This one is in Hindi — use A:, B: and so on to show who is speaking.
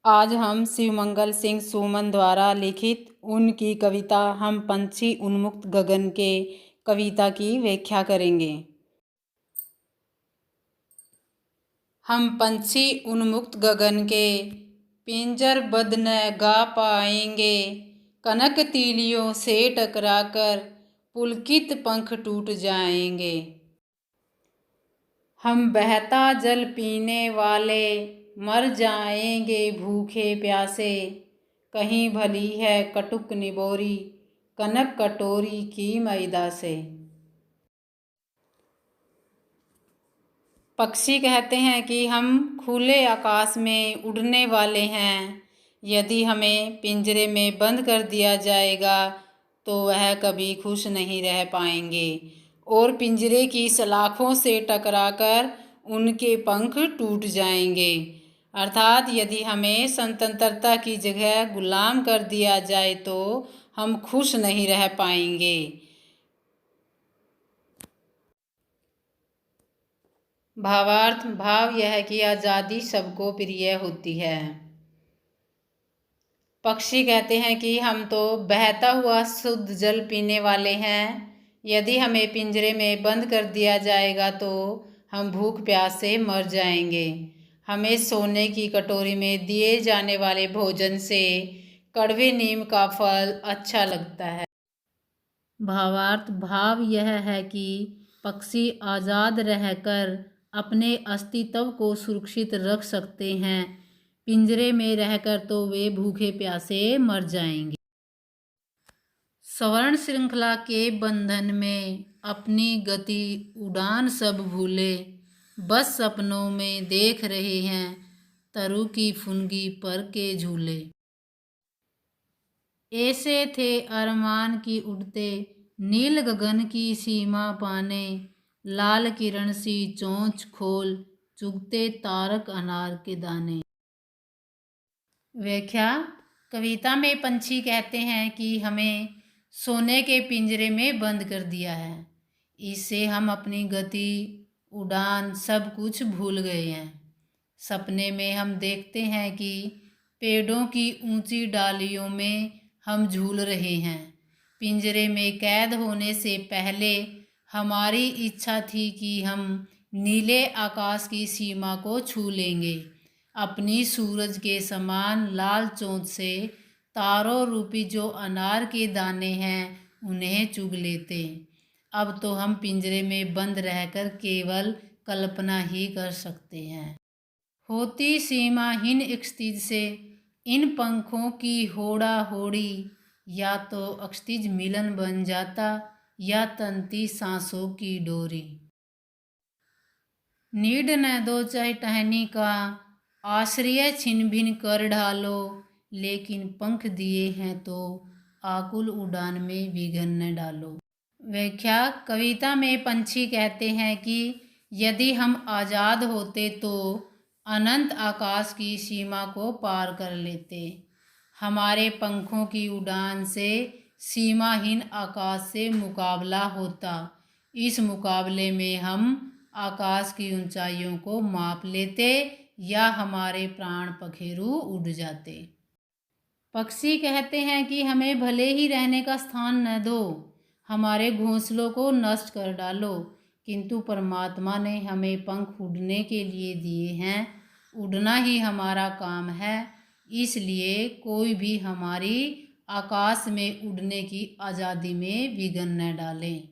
A: आज हम शिवमंगल सिंह सुमन द्वारा लिखित उनकी कविता हम पंछी उन्मुक्त गगन के कविता की व्याख्या करेंगे। हम पंछी उन्मुक्त गगन के पिंजरबद्ध न गा पाएंगे, कनक तीलियों से टकराकर पुलकित पंख टूट जाएंगे। हम बहता जल पीने वाले मर जाएंगे भूखे प्यासे, कहीं भली है कटुक निबोरी कनक कटोरी की मैदा से। पक्षी कहते हैं कि हम खुले आकाश में उड़ने वाले हैं। यदि हमें पिंजरे में बंद कर दिया जाएगा तो वह कभी खुश नहीं रह पाएंगे और पिंजरे की सलाखों से टकराकर उनके पंख टूट जाएंगे। अर्थात यदि हमें स्वतंत्रता की जगह गुलाम कर दिया जाए तो हम खुश नहीं रह पाएंगे। भावार्थ भाव यह कि आज़ादी सबको प्रिय होती है। पक्षी कहते हैं कि हम तो बहता हुआ शुद्ध जल पीने वाले हैं। यदि हमें पिंजरे में बंद कर दिया जाएगा तो हम भूख प्यास से मर जाएंगे। हमें सोने की कटोरी में दिए जाने वाले भोजन से कड़वे नीम का फल अच्छा लगता है। भावार्थ भाव यह है कि पक्षी आज़ाद रहकर अपने अस्तित्व को सुरक्षित रख सकते हैं। पिंजरे में रहकर तो वे भूखे प्यासे मर जाएंगे। स्वर्ण श्रृंखला के बंधन में अपनी गति उड़ान सब भूले, बस सपनों में देख रहे हैं तरु की फुनगी पर के झूले। ऐसे थे अरमान की उड़ते नील गगन की सीमा पाने, लाल किरण सी चोंच खोल चुगते तारक अनार के दाने। व्याख्या। कविता में पंछी कहते हैं कि हमें सोने के पिंजरे में बंद कर दिया है। इससे हम अपनी गति उड़ान सब कुछ भूल गए हैं। सपने में हम देखते हैं कि पेड़ों की ऊंची डालियों में हम झूल रहे हैं। पिंजरे में कैद होने से पहले हमारी इच्छा थी कि हम नीले आकाश की सीमा को छू लेंगे, अपनी सूरज के समान लाल चोंच से तारों रूपी जो अनार के दाने हैं उन्हें चुग लेते। अब तो हम पिंजरे में बंद रहकर केवल कल्पना ही कर सकते हैं। होती सीमाहीन क्षितिज से इन पंखों की होड़ा होड़ी, या तो क्षितिज मिलन बन जाता या तंती सांसों की डोरी। नीड न दो चाहे टहनी का आश्रय छिन भिन कर ढालो, लेकिन पंख दिए हैं तो आकुल उड़ान में विघन न डालो। व्याख्या। कविता में पंछी कहते हैं कि यदि हम आज़ाद होते तो अनंत आकाश की सीमा को पार कर लेते। हमारे पंखों की उड़ान से सीमाहीन आकाश से मुकाबला होता। इस मुकाबले में हम आकाश की ऊंचाइयों को माप लेते या हमारे प्राण पखेरु उड़ जाते। पक्षी कहते हैं कि हमें भले ही रहने का स्थान न दो, हमारे घोंसलों को नष्ट कर डालो, किंतु परमात्मा ने हमें पंख उड़ने के लिए दिए हैं। उड़ना ही हमारा काम है, इसलिए कोई भी हमारी आकाश में उड़ने की आज़ादी में विघन न डालें।